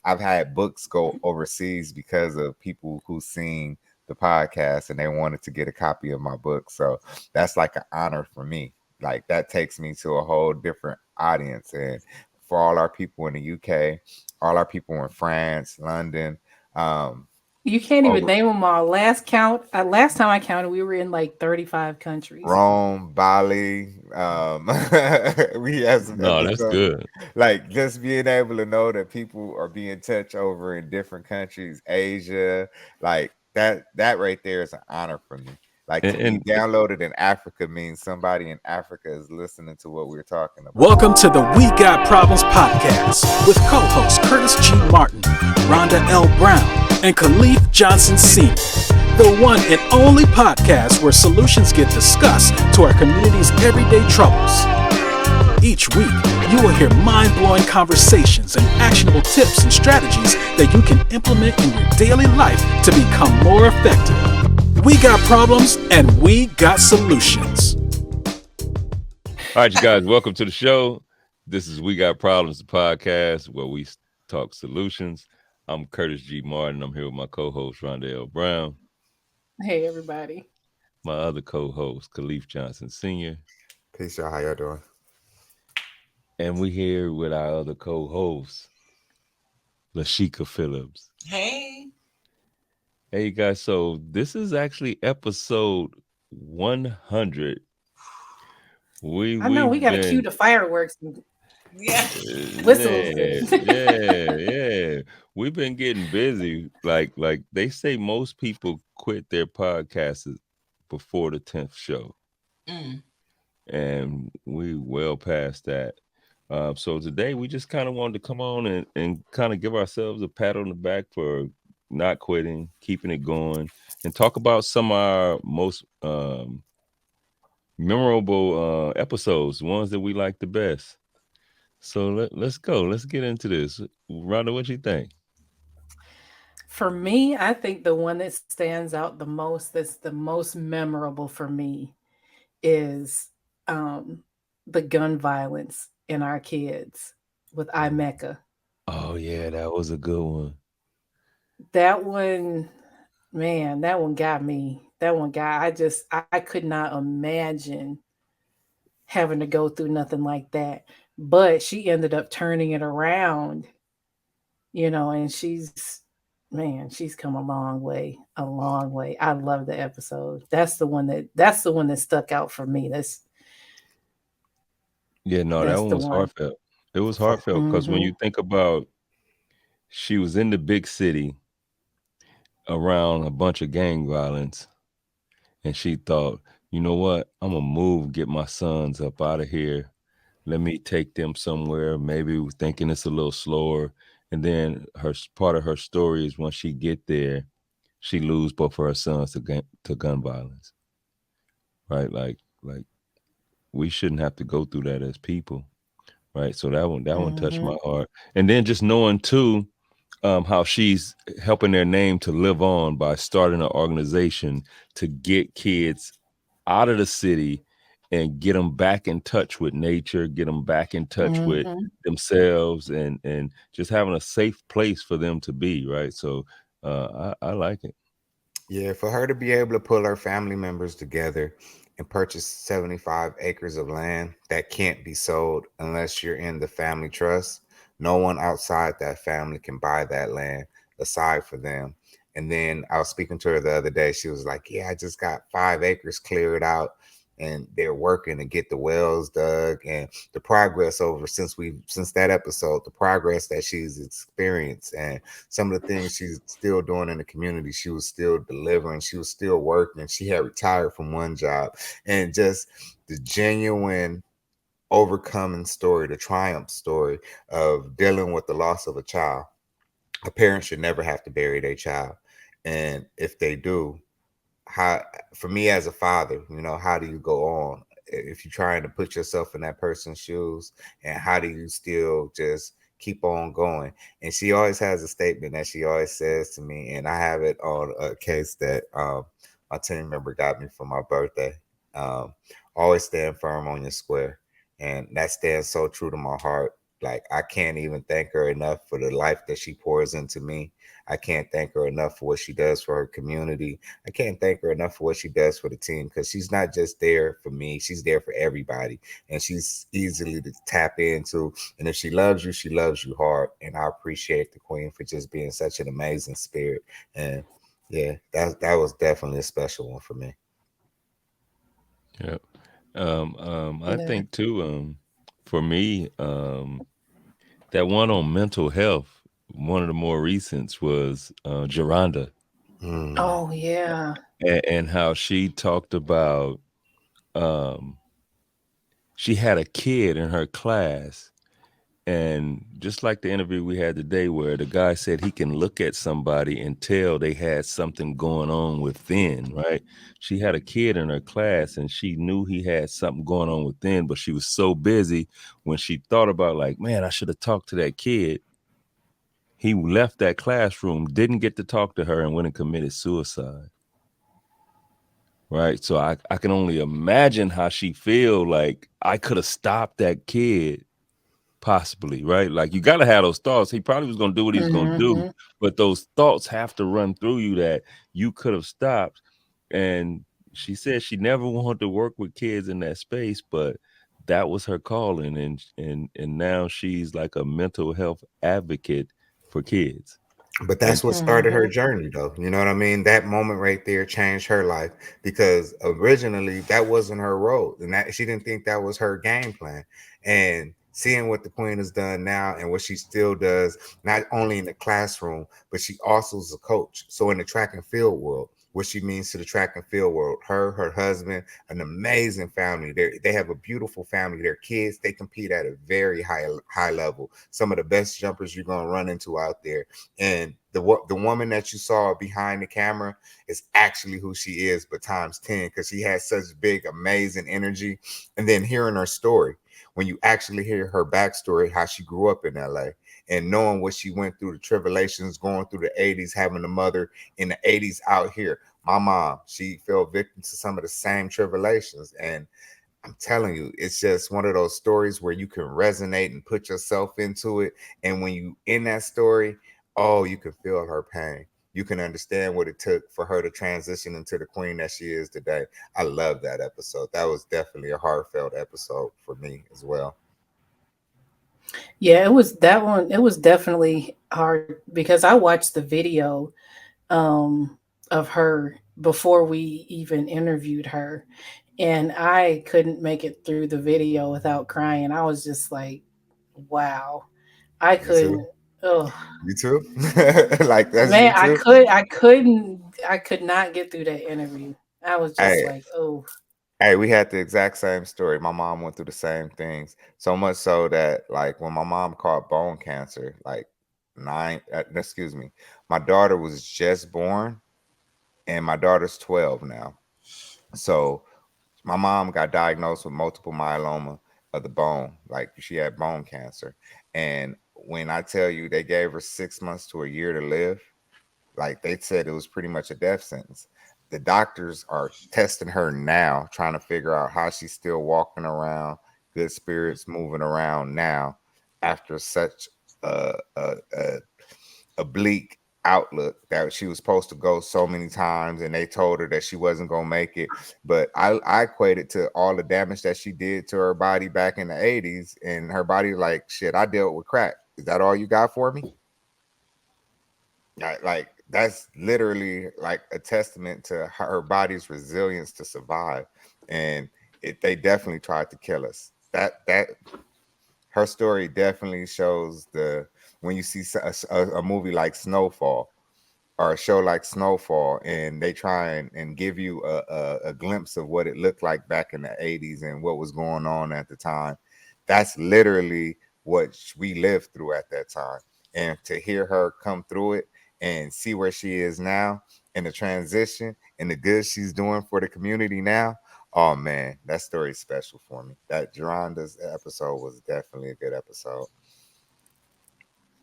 I've had books go overseas because of people who seen the podcast and they wanted to get a copy of my book. So that's like an honor for me. Like that takes me to a whole different audience. And for all our people in the UK, all our people in France, London, You can't even over name them all. Last time I counted, we were in like 35 countries. Rome, Bali. We have some No, that's episodes. good. Like just being able to know that people are being touched over in different countries, Asia, like that right there is an honor for me. Like to be And downloaded in Africa means somebody in Africa is listening to what we're talking about. Welcome to the We Got Problems podcast with co-hosts Curtis G. Martin, Rhonda L Brown, and Caliph Johnson Sr. The one and only podcast where solutions get discussed to our community's everyday troubles. Each week, you will hear mind-blowing conversations and actionable tips and strategies that you can implement in your daily life to become more effective. We got problems and we got solutions. all right, you guys, welcome to the show. This is We Got Problems, the podcast where we talk solutions. I'm Curtis G. Martin. I'm here with my co-host, Rhonda L Brown. Hey, everybody. My other co-host, Caliph Johnson Sr. Peace, y'all. How y'all doing? And we here with our other co-host, LaCheka Phillips. Hey. Hey, you guys, so this is actually episode 100. I know we got to cue the fireworks and Yeah. whistles. Yeah. We've been getting busy. Like they say most people quit their podcasts before the 10th show. And we well past that. So today we just kind of wanted to come on and kind of give ourselves a pat on the back for not quitting, keeping it going, and talk about some of our most memorable episodes, ones that we like the best. So let's go. Let's get into this. Rhonda, what you think? For me, I think the one that stands out the most, that's the most memorable for me, is the gun violence in our kids with IMECA. Oh yeah, that was a good one. That one, man, that one got me. I could not imagine having to go through nothing like that. But she ended up turning it around, and she's come a long way, a long way. I love the episode. That's the one that stuck out for me. Yeah, no, that That's one the was one. heartfelt. It was heartfelt because when Hmm. you think about, she was in the big city around a bunch of gang violence, and she thought, you know what, I'm gonna move, get my sons up out of here. Let me take them somewhere, maybe thinking it's a little slower. And then part of her story is when she get there, she lose both of her sons to gun violence. Right? Like we shouldn't have to go through that as people. Right. So that one touched Hmm. my heart. And then just knowing too, how she's helping their name to live on by starting an organization to get kids out of the city and get them back in touch with nature, get them back in touch with Hmm. themselves, and just having a safe place for them to be, right? So I like it. Yeah, for her to be able to pull her family members together and purchase 75 acres of land that can't be sold unless you're in the family trust. No one outside that family can buy that land aside for them. And then I was speaking to her the other day. She was like, yeah, I just got 5 acres cleared out and they're working to get the wells dug, and the progress over since that episode, the progress that she's experienced and some of the things she's still doing in the community. She was still delivering, she was still working, she had retired from one job, and just the genuine overcoming story, the triumph story of dealing with the loss of a child. A parent should never have to bury their child, and if they do, how, for me as a father, how do you go on if you're trying to put yourself in that person's shoes, and how do you still just keep on going? And she always has a statement that she always says to me, and I have it on a case that my team member got me for my birthday. um, Always stand firm on your square, and that stands so true to my heart. Like, I can't even thank her enough for the life that she pours into me. I can't thank her enough for what she does for her community. I can't thank her enough for what she does for the team, because she's not just there for me, she's there for everybody. And she's easily to tap into. And if she loves you, she loves you hard. And I appreciate the queen for just being such an amazing spirit. And yeah, that was definitely a special one for me. Yeah. I Yeah. think too, for me, that one on mental health, one of the more recents was Geronda, Mm. Oh yeah. and how she talked about um, she had a kid in her class. And just like the interview we had today, where the guy said he can look at somebody and tell they had something going on within, right? She had a kid in her class and she knew he had something going on within, but she was so busy when she thought about, like, man, I should have talked to that kid. He left that classroom, didn't get to talk to her, and went and committed suicide. Right. So I can only imagine how she feel like I could have stopped that kid. Possibly, right? Like, you got to have those thoughts. He probably was going to do what he was going to do, Hmm. but those thoughts have to run through you that you could have stopped. And she said she never wanted to work with kids in that space, but that was her calling, and now she's like a mental health advocate for kids. But And that's what started her Hmm. journey, though. You know what I mean? That moment right there changed her life, because originally that wasn't her role, and that she didn't think that was her game plan. And seeing what the queen has done now and what she still does, not only in the classroom, but she also is a coach. So in the track and field world, what she means to the track and field world, her husband, an amazing family. They have a beautiful family. Their kids, they compete at a very high level. Some of the best jumpers you're gonna run into out there. And the woman that you saw behind the camera is actually who she is, but times 10, because she has such big, amazing energy. And then hearing her story, when you actually hear her backstory, how she grew up in LA, and knowing what she went through, the tribulations, going through the 80s, having a mother in the 80s out here. My mom, she fell victim to some of the same tribulations. And I'm telling you, it's just one of those stories where you can resonate and put yourself into it. And when you in that story, oh, you can feel her pain. You can understand what it took for her to transition into the queen that she is today. I love that episode. That was definitely a heartfelt episode for me as well. Yeah, it was that one. It was definitely hard because I watched the video um of her before we even interviewed her, and I couldn't make it through the video without crying. I was just like, wow. I Me too. couldn't. Oh You too? Like, that's man, you too? I could not get through that interview. I was just Hey, like, oh. Hey, we had the exact same story. My mom went through the same things. So much so that, like, when my mom caught bone cancer, like excuse me, my daughter was just born, and my daughter's 12 now. So my mom got diagnosed with multiple myeloma of the bone. Like, she had bone cancer. And when I tell you they gave her 6 months to a year to live, like, they said it was pretty much a death sentence. The doctors are testing her now, trying to figure out how she's still walking around, good spirits, moving around now after such a bleak outlook, that she was supposed to go so many times and they told her that she wasn't going to make it. But I equate it to all the damage that she did to her body back in the 80s, and her body like, shit, I dealt with crack. Is that all you got for me? Like, that's literally like a testament to her body's resilience to survive. And they definitely tried to kill us. That her story definitely shows the when you see a movie like Snowfall, or a show like Snowfall, and they try and give you a glimpse of what it looked like back in the 80s and what was going on at the time. That's literally what we lived through at that time. And to hear her come through it and see where she is now, and the transition and the good she's doing for the community now, oh man, that story is special for me. That Geronda's episode was definitely a good episode.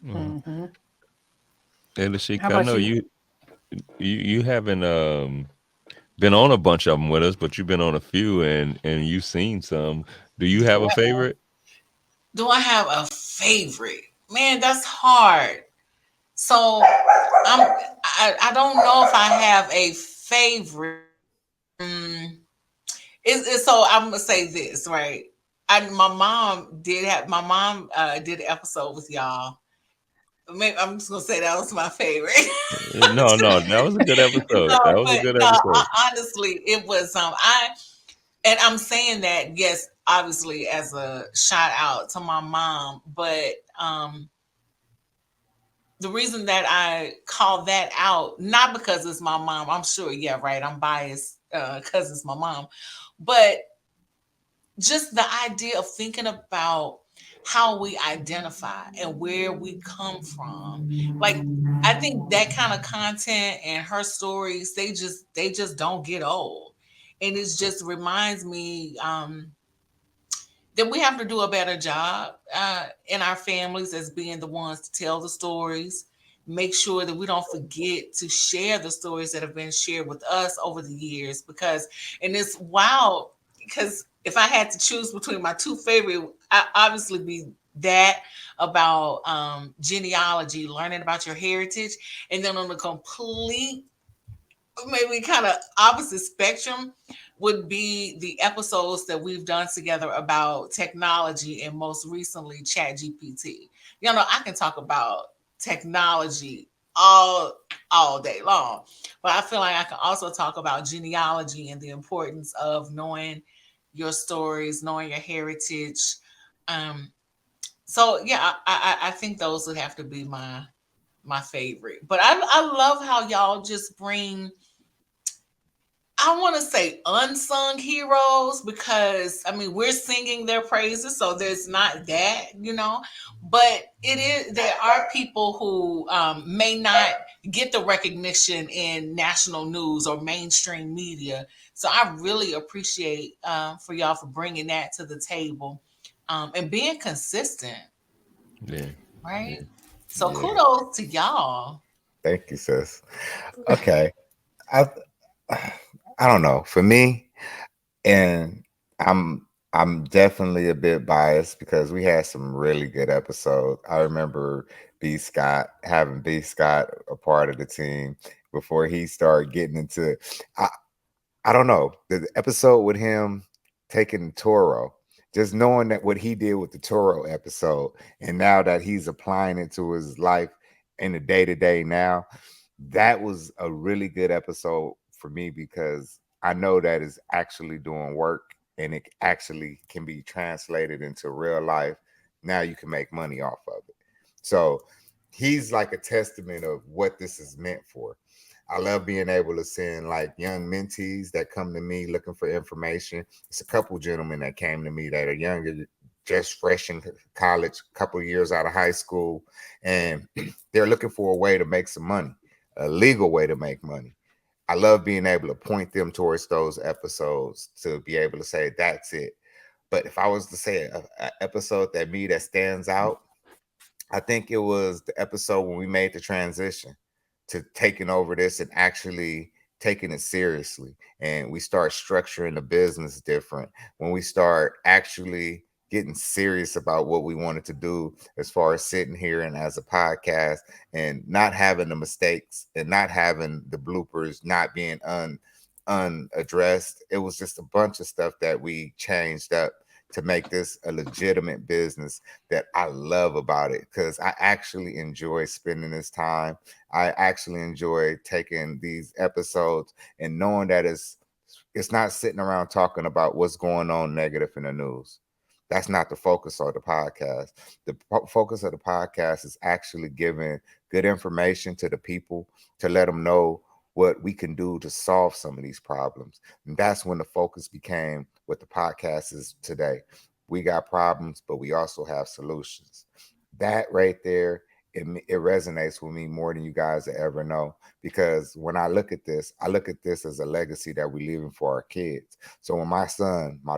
Hmm. and How LaCheka, I about know you? you haven't been on a bunch of them with us, but you've been on a few, and you've seen some. Do you have a favorite? Do I have a favorite? Man, that's hard. So I don't know if I have a favorite. It's so I'm gonna say this, right? My mom did an episode with y'all. Maybe I'm just gonna say that was my favorite. No, no, that was a good episode. No, That was a but good no, episode. honestly, it was and I'm saying that, yes, obviously as a shout out to my mom, but the reason that I call that out, not because it's my mom, I'm sure, yeah, right, I'm biased because it's my mom, but just the idea of thinking about how we identify and where we come from. Like, I think that kind of content and her stories, they just don't get old. And it just reminds me that we have to do a better job in our families as being the ones to tell the stories, make sure that we don't forget to share the stories that have been shared with us over the years. Because, and it's wild, because if I had to choose between my two favorite, I obviously be that about genealogy, learning about your heritage, and then on the complete, maybe kind of opposite spectrum, would be the episodes that we've done together about technology, and most recently Chat GPT. You know, I can talk about technology all day long, but I feel like I can also talk about genealogy and the importance of knowing your stories, knowing your heritage. um so yeah, I think those would have to be my favorite. But I love how y'all just bring, I want to say, unsung heroes, because I mean we're singing their praises, so there's not that, but it is, there are people who may not get the recognition in national news or mainstream media. So I really appreciate for y'all for bringing that to the table, and being consistent, Yeah, right? yeah. So Yeah. kudos to y'all. Thank you, sis. Okay. I I don't know. For me, and I'm definitely a bit biased because we had some really good episodes. I remember having B Scott a part of the team before he started getting into. I don't know, the episode with him taking Toro, just knowing that what he did with the Toro episode, and now that he's applying it to his life in the day to day now, that was a really good episode for me because I know that is actually doing work and it actually can be translated into real life. Now you can make money off of it. So he's like a testament of what this is meant for. I love being able to send like young mentees that come to me looking for information. It's a couple gentlemen that came to me that are younger, just fresh in college, a couple years out of high school, and they're looking for a way to make some money, a legal way to make money. I love being able to point them towards those episodes to be able to say that's it. But if I was to say a episode that stands out, I think it was the episode when we made the transition to taking over this and actually taking it seriously. And we start structuring the business different. When we start actually getting serious about what we wanted to do as far as sitting here and as a podcast and not having the mistakes and not having the bloopers not being unaddressed. It was just a bunch of stuff that we changed up to make this a legitimate business that I love about it because I actually enjoy spending this time. I actually enjoy taking these episodes and knowing that it's not sitting around talking about what's going on negative in the news. That's not the focus of the podcast. The focus of the podcast is actually giving good information to the people to let them know what we can do to solve some of these problems. And that's when the focus became what the podcast is today. We got problems, but we also have solutions. That right there, it resonates with me more than you guys ever know. Because when I look at this as a legacy that we're leaving for our kids. So when my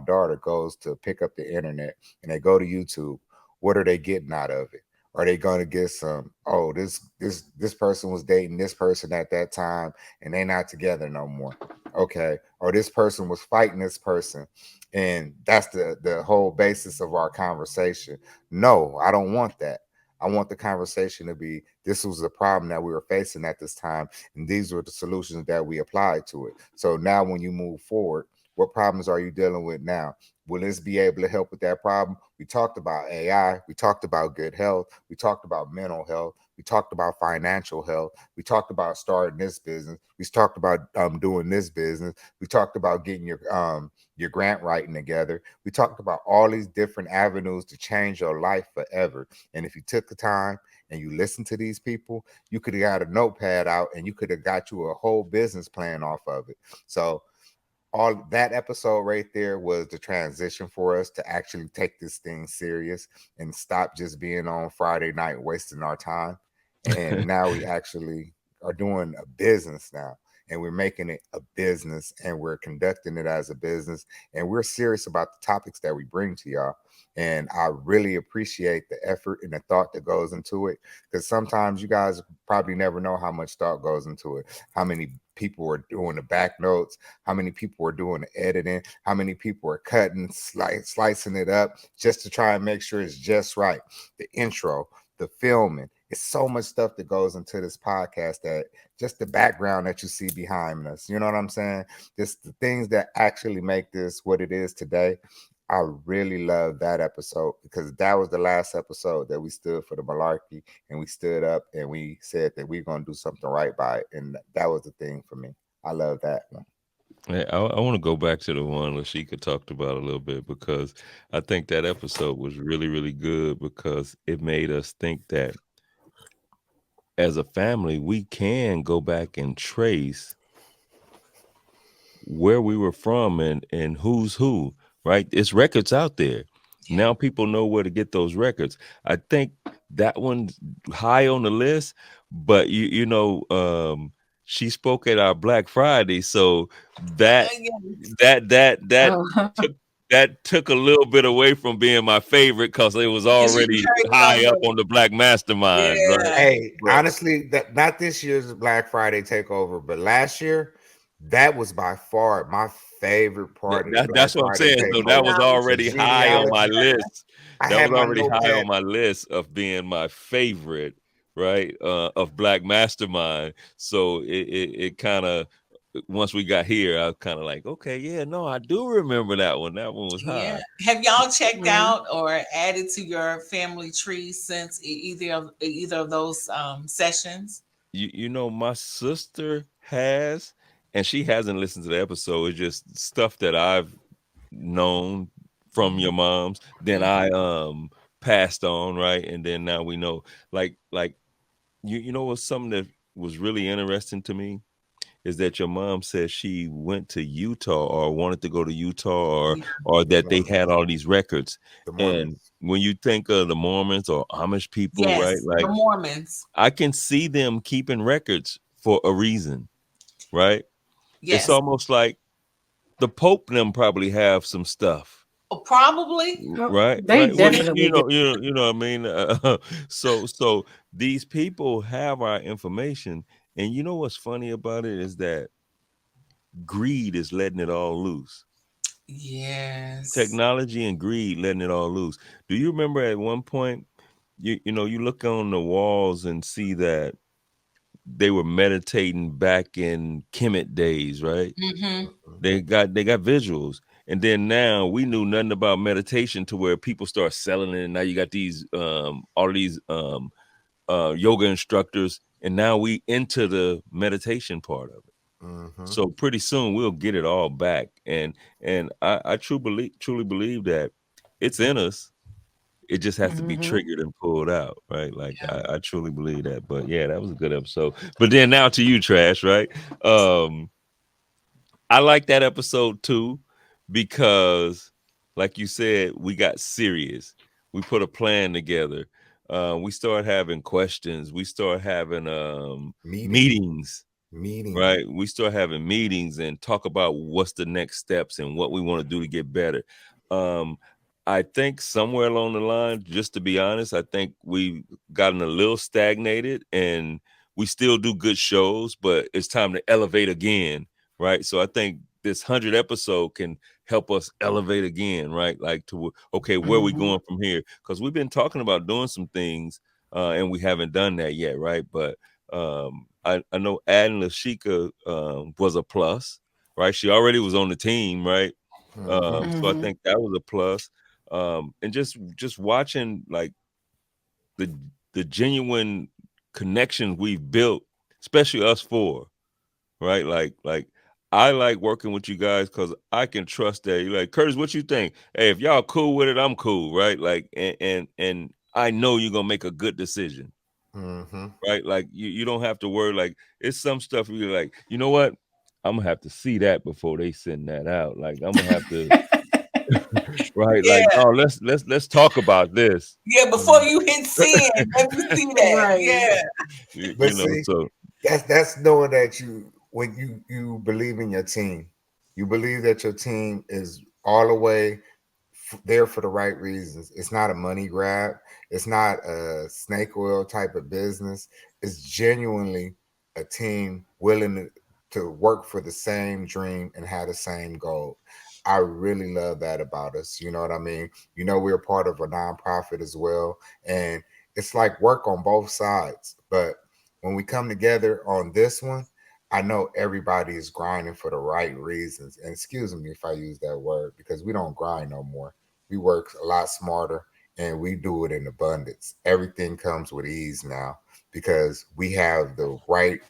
daughter goes to pick up the internet and they go to YouTube, what are they getting out of it? Are they going to get some, oh, this person was dating this person at that time and they're not together no more? Okay, or this person was fighting this person, and that's the whole basis of our conversation. No, I don't want that. I want the conversation to be, this was the problem that we were facing at this time, and these were the solutions that we applied to it. So now when you move forward, what problems are you dealing with now? Will this be able to help with that problem? We talked about AI, we talked about good health, we talked about mental health, we talked about financial health, we talked about starting this business, we talked about doing this business, we talked about getting your grant writing together, we talked about all these different avenues to change your life forever. And if you took the time and you listen to these people, you could have got a notepad out and you could have got you a whole business plan off of it. So all that episode right there was the transition for us to actually take this thing serious and stop just being on Friday night wasting our time. And now we actually are doing a business now, and we're making it a business, and we're conducting it as a business, and we're serious about the topics that we bring to y'all. And I really appreciate the effort and the thought that goes into it, because sometimes you guys probably never know how much thought goes into it, how many people are doing the back notes, how many people are doing the editing, how many people are cutting, slicing it up just to try and make sure it's just right. The intro, the filming, it's so much stuff that goes into this podcast, that just the background that you see behind us, you know what I'm saying? Just the things that actually make this what it is today. I really love that episode, because that was the last episode that we stood for the malarkey, and we stood up and we said that we're going to do something right by it. And that was the thing for me. I love that one. Hey, I want to go back to the one LaCheka talked about a little bit, because I think that episode was really, really good, because it made us think that as a family, we can go back and trace where we were from and who's who, right? It's records out there. Now people know where to get those records. I think that one's high on the list, but she spoke at our Black Friday, so that Oh. took took a little bit away from being my favorite, because it was Because you already heard high up something. on the Black Masterminds, right? Yeah. Hey, But honestly, that not this year's Black Friday takeover, but last year, that was by far my favorite part of the Black that's what I'm Friday saying. So that takeover. was The already high on my genealogy. list. I That had was my already high notepad. on my list of being my favorite, right? Of Black Mastermind. So it kind of, once we got here, I was kind of like, okay, yeah, no, I do remember that one. That one was Yeah. high. Have y'all checked Mhm. out or added to your family tree since either of those sessions? My sister has, and she hasn't listened to the episode. It's just stuff that I've known from Mhm. your moms, then I passed on, right? And then now we know, like you know what's something that was really interesting to me is that your mom said she went to Utah, or wanted to go to Utah, Yeah. or The that they had Mormons. all these records. The And Mormons. when you think of the Mormons or Amish people, right? Yes, the Like, Mormons. I can see them keeping records for a reason, right? It's Yes. almost like the Pope and them probably have some stuff. Oh, probably. Oh, Right, they right. Well, definitely do. you know what I mean. So these people have our information, and you know what's funny about it is that greed is letting it all loose. Yes. Technology and greed letting it all loose. Do you remember at one point, you look on the walls and see that they were meditating back in Kemet days, right? Mm-hmm. Mhm. They got visuals. And then now we knew nothing about meditation to where people start selling it. And now you got these all these yoga instructors, and now we into the meditation part of it. Mhm. So pretty soon we'll get it all back. And I truly believe that it's in us. It just has to be Mhm. triggered and pulled out, right? Like Yeah. I truly believe that. But yeah, that was a good episode. But then now to you, Trash, right? I like that episode too, because, like you said, we got serious. We put a plan together. We start having questions. We start having Meeting. meetings, Meetings. right? We start having meetings and talk about what's the next steps and what we want to do to get better. Um, I think somewhere along the line, just to be honest, I think we gotten a little stagnated, and we still do good shows, but it's time to elevate again, right? So I think this 100 episode can help us elevate again, right? Like to, okay, where are we going from here? Because we've been talking about doing some things and we haven't done that yet, right? But I know adding LaCheka was a plus, right? She already was on the team, right? So I think that was a plus. And just watching like the genuine connection we've built, especially us four, right? Like I like working with you guys because I can trust that. You're like, Curtis, what you think? Hey, if y'all cool with it, I'm cool, right? Like, and I know you're gonna make a good decision, right? Like you don't have to worry. Like it's some stuff you're like, you know what? I'm gonna have to see that before they send that out. Like I'm gonna have to, right? Yeah. Like, oh, let's talk about this. Yeah, before you hit send, let me see that. Right. Yeah. But You know, see, so that's knowing that when you believe in your team, you believe that your team is all the way there for the right reasons. It's not a money grab. It's not a snake oil type of business. It's genuinely a team willing to work for the same dream and have the same goal. I really love that about us. You know what I mean? You know, we're part of a nonprofit as well. And it's like work on both sides. But when we come together on this one, I know everybody is grinding for the right reasons. And excuse me if I use that word because we don't grind no more. We work a lot smarter and we do it in abundance. Everything comes with ease now because we have the right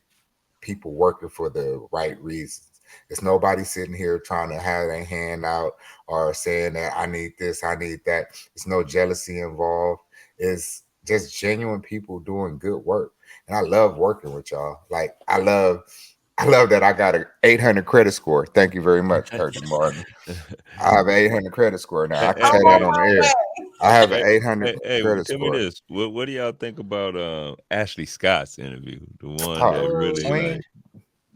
people working for the right reasons. It's nobody sitting here trying to have their hand out or saying that I need this, I need that. There's no jealousy involved. It's just genuine people doing good work. And I love working with y'all. Like I love that I got an 800 credit score. Thank you very much, Curtis Martin. I have an 800 credit score now. I can say that on the air. I have an 800 Hey, credit tell me score. this. What do y'all think about Ashley Scott's interview? The one Oh, that really Queen, like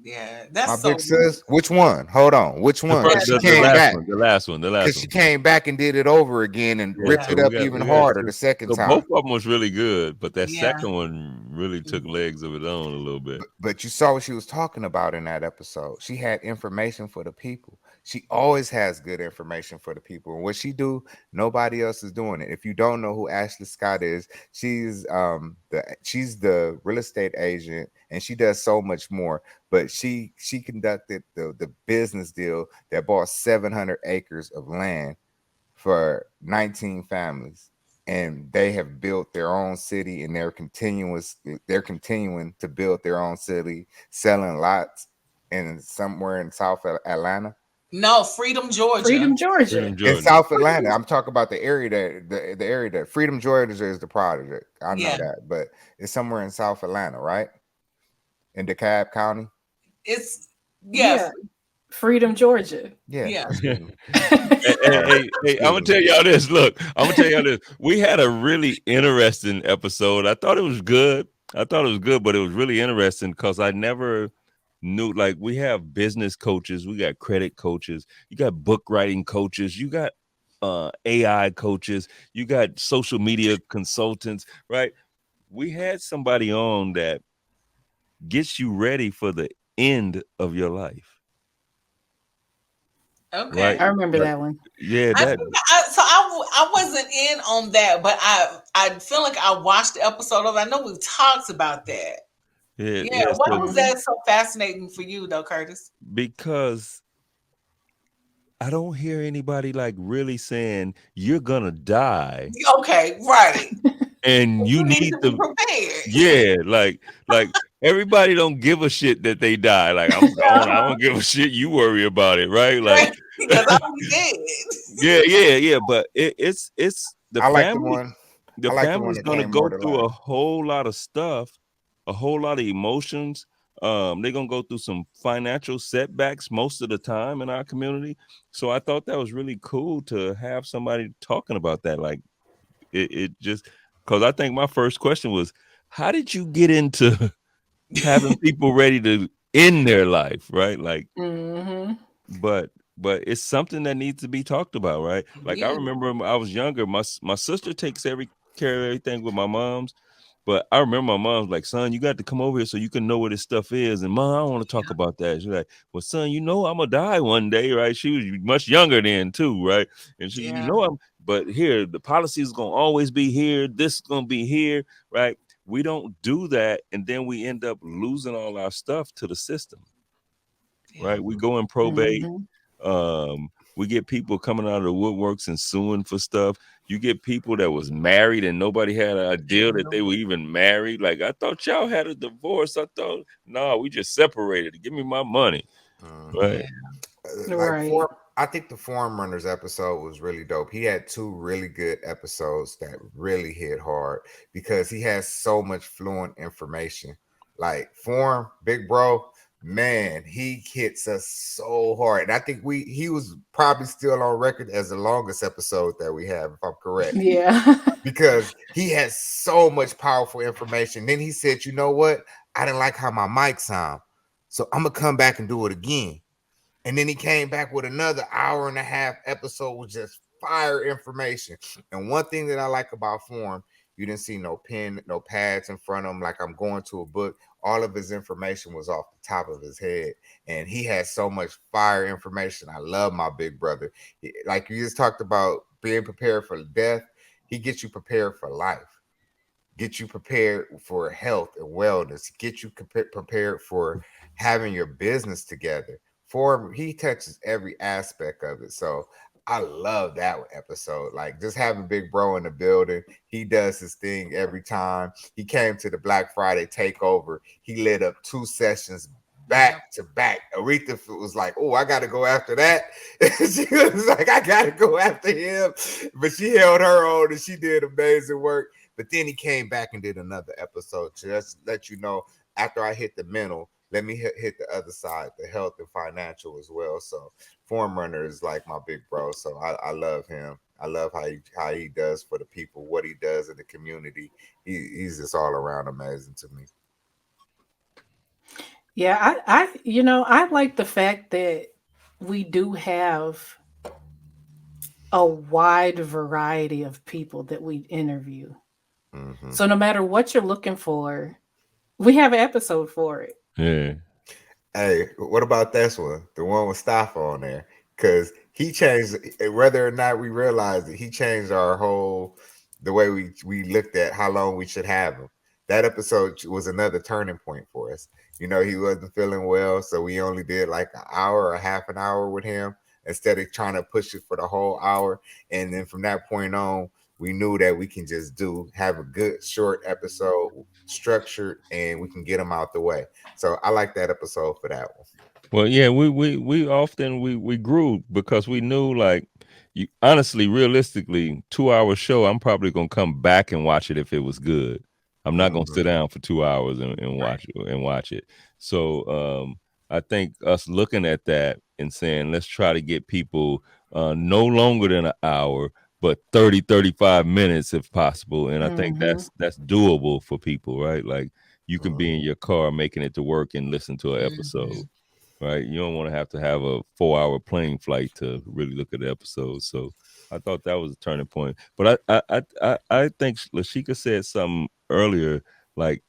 Yeah. my That's so big sis. Which one? Hold on. Which the one? first, Because she the came last back. one, the last one, the last Because one. she came back and did it over again and Yeah, ripped so it up even harder the second so both time. of them was really good, but that Yeah. second one really took legs of its own a little bit. But you saw what she was talking about in that episode. She had information for the people. She always has good information for the people. And what she do, nobody else is doing it. If you don't know who Ashley Scott is, she's the real estate agent and she does so much more. But she conducted the business deal that bought 700 acres of land for 19 families, and they have built their own city and they're continuing to build their own city, selling lots in somewhere in South Atlanta. No, Freedom, Georgia. Freedom, Georgia. Freedom, In Georgia. South Atlanta, I'm talking about the area that the area that Freedom, Georgia is the project. I know Yeah. that, but it's somewhere in South Atlanta, right? In DeKalb County. It's Yeah. Freedom, Georgia. Yeah. Yeah. That's good. Hey, I'm gonna tell y'all this. Look, I'm gonna tell y'all this. We had a really interesting episode. I thought it was good. But it was really interesting because I never knew. Like, we have business coaches, we got credit coaches, you got book writing coaches, you got AI coaches, you got social media consultants, right? We had somebody on that gets you ready for the end of your life. Okay. Right. I remember Like, that one. yeah, I that think I wasn't in on that, but I feel like I watched the episode of. I know we talked about that. Yeah. Why so was that so fascinating for you, though, Curtis? because I don't hear anybody like really saying you're gonna die Okay, right. and you need to be to, prepared. yeah, like everybody don't give a shit that they die. Like, I'm gone, I don't give a shit. You worry about it, right? Like, Because I'll be dead. yeah. But it's the I like the family. one. The I like the one family's that gonna came more go to through a life. whole lot of stuff, a whole lot of emotions. They're gonna go through some financial setbacks most of the time in our community. So I thought that was really cool to have somebody talking about that. Like, it just, because I think my first question was, how did you get into having people ready to end their life, right? Like, but it's something that needs to be talked about, right? Like, I Yeah. remember when I was younger, my sister takes care of everything with my mom's, But I remember my mom's like, son, you got to come over here so you can know what this stuff is. And mom, I don't want to talk about that. She's like, well, son, you know I'm gonna die one day, right? She was much younger then too, right? And she, you Yeah. know, but here the policy is gonna always be here. This is gonna be here, right? We don't do that, and then we end up losing all our stuff to the system, Yeah. right? We go in probate. Mhm. We get people coming out of the woodworks and suing for stuff. You get people that was married and nobody had an idea that they were even married. Like, I thought y'all had a divorce. I thought, no, we just separated. Give me my money, Mhm. right? Yeah. Like Right. Form, I think the Forum Runners episode was really dope. He had two really good episodes that really hit hard because he has so much fluent information. Like Forum, Big Bro, man, he hits us so hard. And I think he was probably still on record as the longest episode that we have, if I'm correct, Yeah. because he has so much powerful information. Then he said, you know what? I didn't like how my mic sound. So I'm gonna come back and do it again. And then he came back with another hour and a half episode with just fire information. And one thing that I like about Forum, you didn't see no pen, no pads in front of him, like I'm going to a book. All of his information was off the top of his head. And he has so much fire information. I love my big brother. Like you just talked about being prepared for death, he gets you prepared for life, get you prepared for health and wellness, get you prepared for having your business together. For he touches every aspect of it. So I love that episode. Like just having Big Bro in the building, he does his thing every time. He came to the Black Friday takeover. He lit up 2 sessions back to back. Aretha was like, "Oh, I got to go after that." She was like, "I got to go after him," but she held her own and she did amazing work. But then he came back and did another episode to just let you know, after I hit the mental, let me hit the other side, the health and financial as well. So Form Runner is like my big bro. So I love him. I love how he does for the people, what he does in the community. He's just all around amazing to me. Yeah, I like the fact that we do have a wide variety of people that we interview. Mm-hmm. So no matter what you're looking for, we have an episode for it. Yeah. Hey, what about this one? The one with Staff on there. Because he changed, whether or not we realized it, he changed our whole, the way we looked at how long we should have him. That episode was another turning point for us. You know, he wasn't feeling well, so we only did like an hour or half an hour with him instead of trying to push it for the whole hour. And then from that point on, we knew that we can just have a good short episode, structured, and we can get them out the way. So I like that episode for that one. Well, yeah, we often we grew because we knew, like, you honestly, realistically, 2 hour show, I'm probably gonna come back and watch it if it was good. I'm not gonna Mm-hmm. sit down for 2 hours and watch it. So I think us looking at that and saying, let's try to get people no longer than an hour, but 30-35 minutes if possible. And I think Mm-hmm. that's doable for people, right? Like, you can be in Mm-hmm. your car making it to work and listen to an episode, right? You don't want to have a 4 hour plane flight to really look at the episode. So I thought that was a turning point. But I think LaCheka said something earlier, like,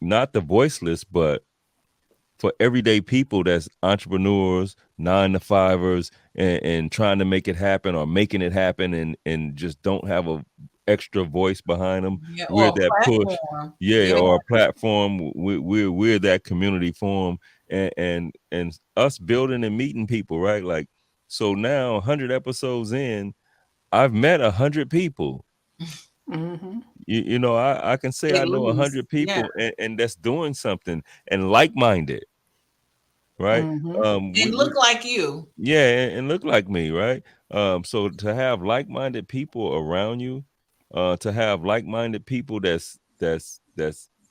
not the voiceless, but for everyday people that's entrepreneurs, 9-to-5ers, and trying to make it happen or making it happen, and just don't have a extra voice behind them. Yeah. We're Or a that push, platform. yeah, Yeah. or a platform. We're that community forum, and us building and meeting people, right? Like, so now 100 episodes in, I've met 100 people. Mm-hmm. You know, I can say At I know least. 100 Yeah. people, and that's doing something and like-minded, right? Mm-hmm. And look like you. Yeah, and look like me, right? So to have like-minded people around you, to have like-minded people that's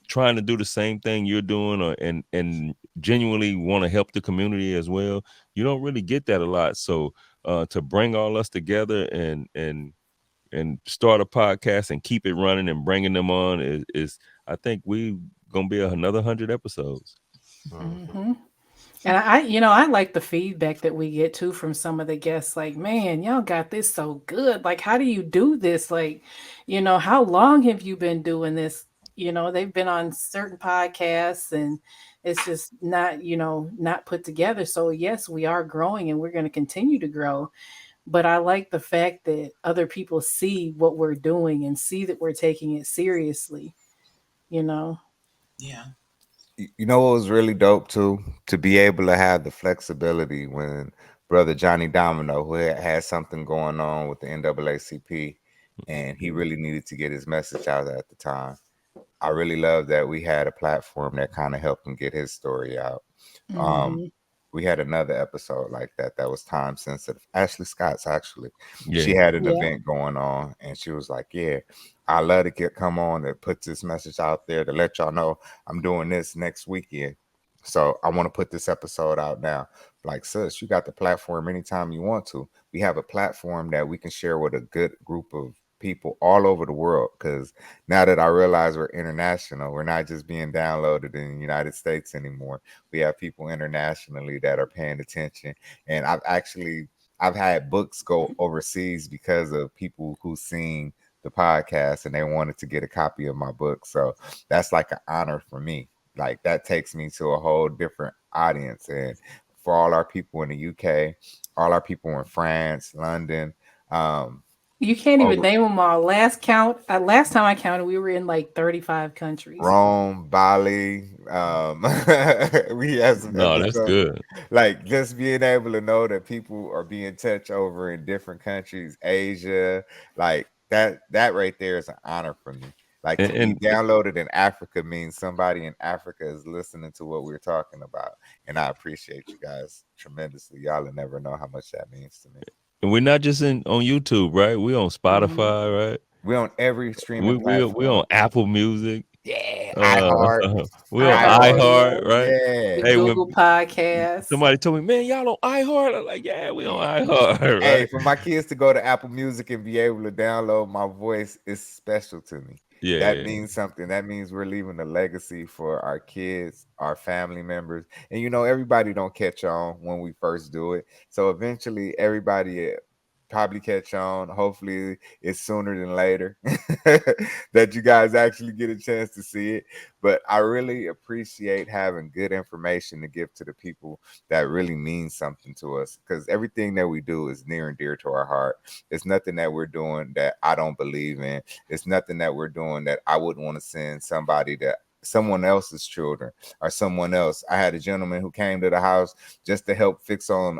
trying to do the same thing you're doing, or and genuinely want to help the community as well, you don't really get that a lot. So to bring all us together and start a podcast and keep it running and bringing them on is I think we gonna be another 100 episodes. Mm-hmm. Mm-hmm. And I like the feedback that we get too from some of the guests. Like, man, y'all got this so good. Like, how do you do this? Like, how long have you been doing this? they've been on certain podcasts, and it's just not, not put together. So yes, we are growing and we're going to continue to grow. But I like the fact that other people see what we're doing and see that we're taking it seriously, you know. Yeah. You know what was really dope too? To be able to have the flexibility when brother Johnny Domino, who had something going on with the NAACP, and he really needed to get his message out at the time. I really love that we had a platform that kind of helped him get his story out. Um, Hmm. we had another episode like that was time sensitive. Ashley Scott's actually, she Yeah. had an Yeah. event going on, and she was like, "Yeah, I love to come on and put this message out there to let y'all know I'm doing this next weekend. So I want to put this episode out now." Like, sis, you got the platform anytime you want to. We have a platform that we can share with a good group of people all over the world. Because now that I realize we're international, we're not just being downloaded in the United States anymore. We have people internationally that are paying attention. And I've had books go overseas because of people who seen the podcast and they wanted to get a copy of my book. So that's like an honor for me. Like, that takes me to a whole different audience. And for all our people in the UK, all our people in France, London, um, You can't even over name them all. Last time I counted, we were in like 35 countries. Rome, Bali. We had some No, that's episodes. good. Like, just being able to know that people are being touched over in different countries, Asia, like that right there is an honor for me. Like, to be And downloaded in Africa means somebody in Africa is listening to what we're talking about. And I appreciate you guys tremendously. Y'all will never know how much that means to me. and we're not just on YouTube, right? We on Hmm. Spotify, right? We're on every We streaming we we platform. on Apple Music. Yeah, Uh, iHeart, we on iHeart. iHeart, iHeart, right? the Yeah. Hey, when Google Podcasts. somebody told me, "Man, y'all on iHeart," I'm like, "Yeah, we on iHeart," Hey, right? for my kids to go to Apple Music and be able to download my voice is special to me. That Yeah, means something. That means we're leaving a legacy for our kids, our family members. And everybody don't catch on when we first do it. So eventually everybody probably catch on. Hopefully it's sooner than later that you guys actually get a chance to see it. But I really appreciate having good information to give to the people that really means something to us, because everything that we do is near and dear to our heart. It's nothing that we're doing that I don't believe in. It's nothing that we're doing that I wouldn't want to send somebody that someone else's children or someone else. I had a gentleman who came to the house just to help fix on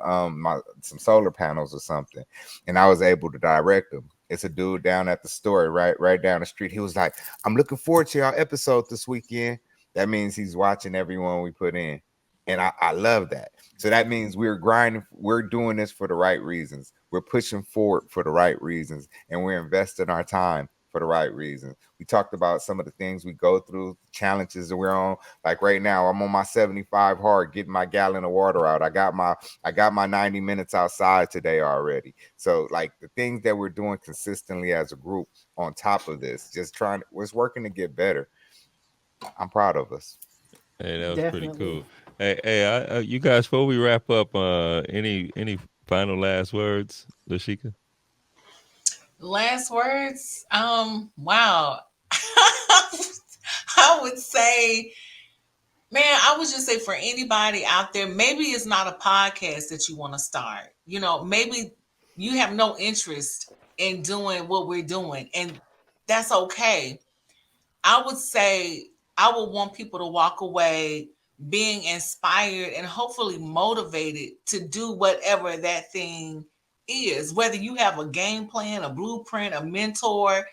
some solar panels or something, and I was able to direct him. It's a dude down at the store right down the street. He was like, "I'm looking forward to our episode this weekend." That means he's watching everyone we put in, and I love that. So that means we're grinding. We're doing this for the right reasons. We're pushing forward for the right reasons, and we're investing our time for the right reasons. We talked about some of the things we go through, challenges that we're on. Like right now, I'm on my 75 hard, getting my gallon of water out. I got my 90 minutes outside today already. So like the things that we're doing consistently as a group on top of this, just was working to get better. I'm proud of us. hey, that was pretty Definitely. cool. Hey, you guys, before we wrap up, any final last words, LaCheka? Last words. Wow. I would say, man, I would just say for anybody out there, maybe it's not a podcast that you want to start. Maybe you have no interest in doing what we're doing, and that's okay. I would say I would want people to walk away being inspired and hopefully motivated to do whatever that thing is. Whether you have a game plan, a blueprint, a mentor,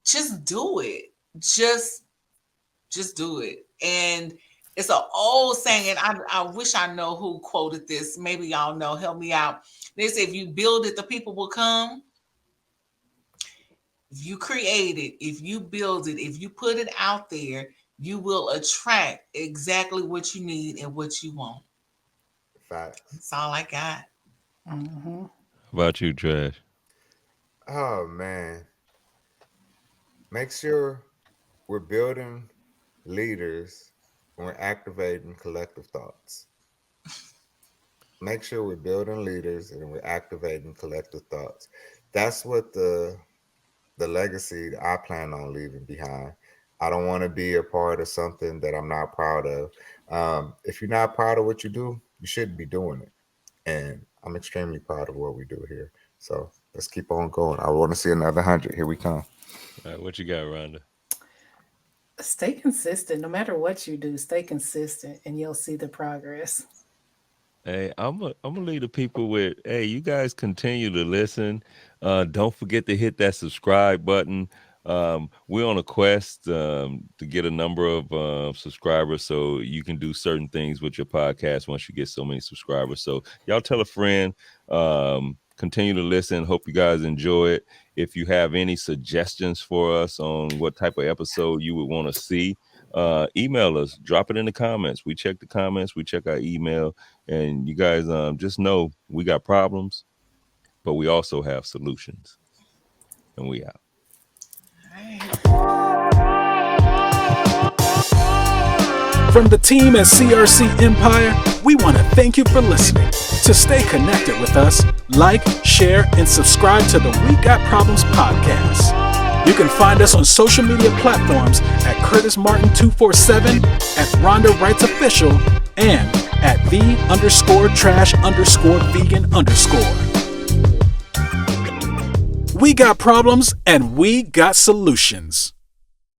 just do it. Just do it. And it's an old saying, and I wish I know who quoted this. Maybe y'all know. Help me out. They say, if you build it, the people will come. If you create it, if you build it, if you put it out there, you will attract exactly what you need and what you want. Facts. That's all I got. Hmm. How about you, Trash? Oh man, make sure we're building leaders and we're activating collective thoughts. Make sure we're building leaders and we're activating collective thoughts. That's what the legacy that I plan on leaving behind. I don't want to be a part of something that I'm not proud of. If you're not proud of what you do, you shouldn't be doing it. And I'm extremely proud of what we do here. So let's keep on going. I want to see another 100. Here we come. All right, what you got, Rhonda? Stay consistent. No matter what you do, stay consistent and you'll see the progress. Hey, I'm gonna leave the people with, hey, you guys continue to listen. Don't forget to hit that subscribe button. We're on a quest to get a number of subscribers so you can do certain things with your podcast once you get so many subscribers. So y'all tell a friend. Continue to listen. Hope you guys enjoy it. If you have any suggestions for us on what type of episode you would want to see, email us, drop it in the comments. We check the comments, we check our email, and you guys just know we got problems, but we also have solutions. And we out. From the team at CRC Empire, we want to thank you for listening. To stay connected with us, like, share, and subscribe to the We Got Problems podcast. You can find us on social media platforms at Curtis Martin 247, at Rhonda Wrights Official, and at the_trash_vegan_. We got problems and we got solutions.